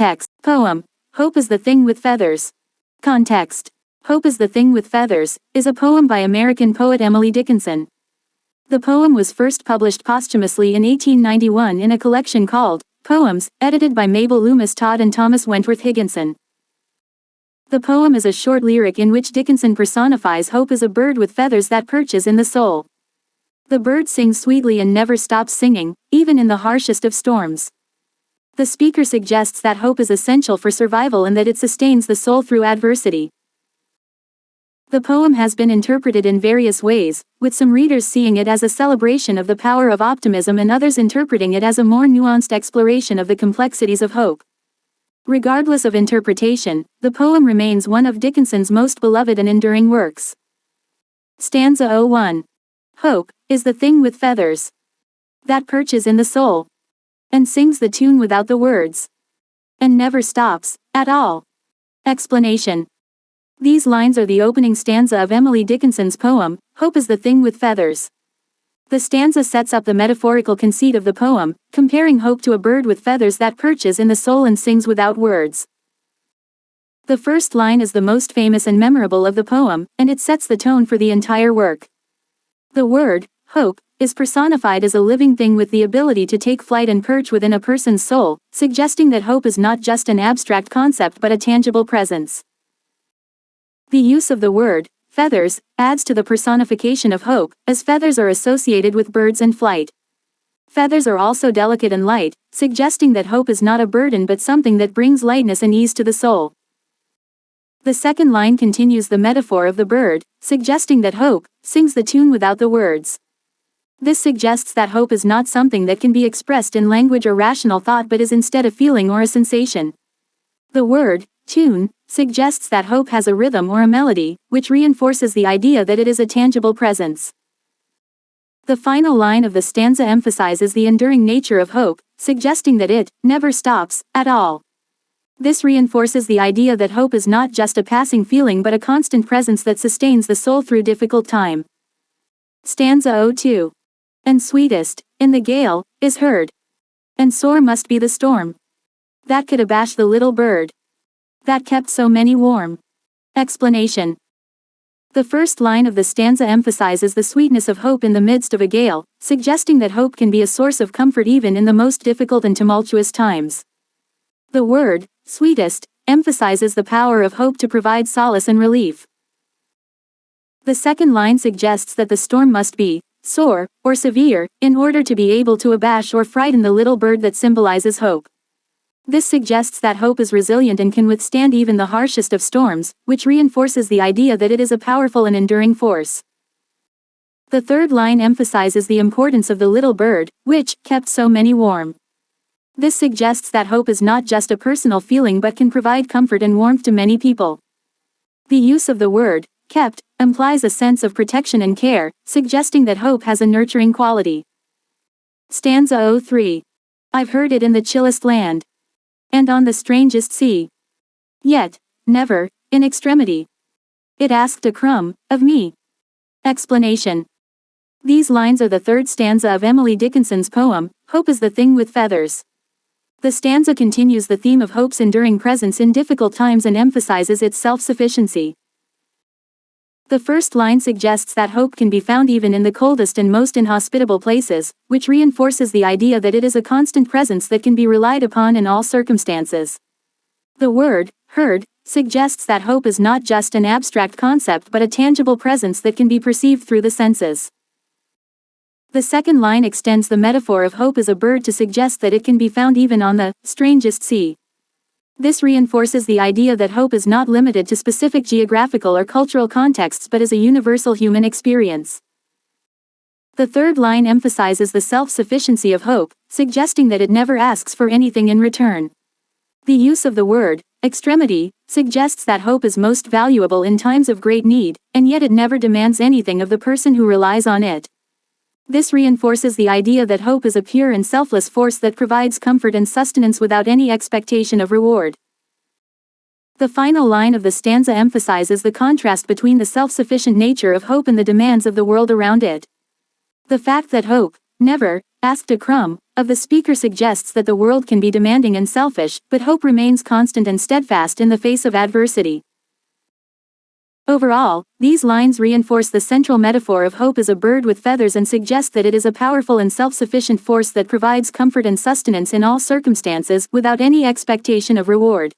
Context. Poem. Hope is the Thing with Feathers. Context. Hope is the Thing with Feathers is a poem by American poet Emily Dickinson. The poem was first published posthumously in 1891 in a collection called Poems, edited by Mabel Loomis Todd and Thomas Wentworth Higginson. The poem is a short lyric in which Dickinson personifies hope as a bird with feathers that perches in the soul. The bird sings sweetly and never stops singing, even in the harshest of storms. The speaker suggests that hope is essential for survival and that it sustains the soul through adversity. The poem has been interpreted in various ways, with some readers seeing it as a celebration of the power of optimism and others interpreting it as a more nuanced exploration of the complexities of hope. Regardless of interpretation, the poem remains one of Dickinson's most beloved and enduring works. Stanza 01. Hope is the thing with feathers that perches in the soul and sings the tune without the words and never stops at all. Explanation. These lines are the opening stanza of Emily Dickinson's poem, Hope is the Thing with Feathers. The stanza sets up the metaphorical conceit of the poem, comparing hope to a bird with feathers that perches in the soul and sings without words. The first line is the most famous and memorable of the poem, and it sets the tone for the entire work. The word, hope, is personified as a living thing with the ability to take flight and perch within a person's soul, suggesting that hope is not just an abstract concept but a tangible presence. The use of the word, feathers, adds to the personification of hope, as feathers are associated with birds and flight. Feathers are also delicate and light, suggesting that hope is not a burden but something that brings lightness and ease to the soul. The second line continues the metaphor of the bird, suggesting that hope sings the tune without the words. This suggests that hope is not something that can be expressed in language or rational thought but is instead a feeling or a sensation. The word, tune, suggests that hope has a rhythm or a melody, which reinforces the idea that it is a tangible presence. The final line of the stanza emphasizes the enduring nature of hope, suggesting that it never stops at all. This reinforces the idea that hope is not just a passing feeling but a constant presence that sustains the soul through difficult time. Stanza 02. And sweetest, in the gale, is heard. And sore must be the storm that could abash the little bird that kept so many warm. Explanation. The first line of the stanza emphasizes the sweetness of hope in the midst of a gale, suggesting that hope can be a source of comfort even in the most difficult and tumultuous times. The word, sweetest, emphasizes the power of hope to provide solace and relief. The second line suggests that the storm must be sore or severe in order to be able to abash or frighten the little bird that symbolizes hope. This suggests that hope is resilient and can withstand even the harshest of storms, which reinforces the idea that it is a powerful and enduring force. The third line emphasizes the importance of the little bird, which kept so many warm. This suggests that hope is not just a personal feeling but can provide comfort and warmth to many people. The use of the word, kept, implies a sense of protection and care, suggesting that hope has a nurturing quality. Stanza 03. I've heard it in the chillest land and on the strangest sea. Yet, never, in extremity, it asked a crumb of me. Explanation. These lines are the third stanza of Emily Dickinson's poem, Hope is the Thing with Feathers. The stanza continues the theme of hope's enduring presence in difficult times and emphasizes its self-sufficiency. The first line suggests that hope can be found even in the coldest and most inhospitable places, which reinforces the idea that it is a constant presence that can be relied upon in all circumstances. The word, heard, suggests that hope is not just an abstract concept but a tangible presence that can be perceived through the senses. The second line extends the metaphor of hope as a bird to suggest that it can be found even on the strangest sea. This reinforces the idea that hope is not limited to specific geographical or cultural contexts but is a universal human experience. The third line emphasizes the self-sufficiency of hope, suggesting that it never asks for anything in return. The use of the word, extremity, suggests that hope is most valuable in times of great need, and yet it never demands anything of the person who relies on it. This reinforces the idea that hope is a pure and selfless force that provides comfort and sustenance without any expectation of reward. The final line of the stanza emphasizes the contrast between the self-sufficient nature of hope and the demands of the world around it. The fact that hope never asked a crumb, of the speaker suggests that the world can be demanding and selfish, but hope remains constant and steadfast in the face of adversity. Overall, these lines reinforce the central metaphor of hope as a bird with feathers and suggest that it is a powerful and self-sufficient force that provides comfort and sustenance in all circumstances without any expectation of reward.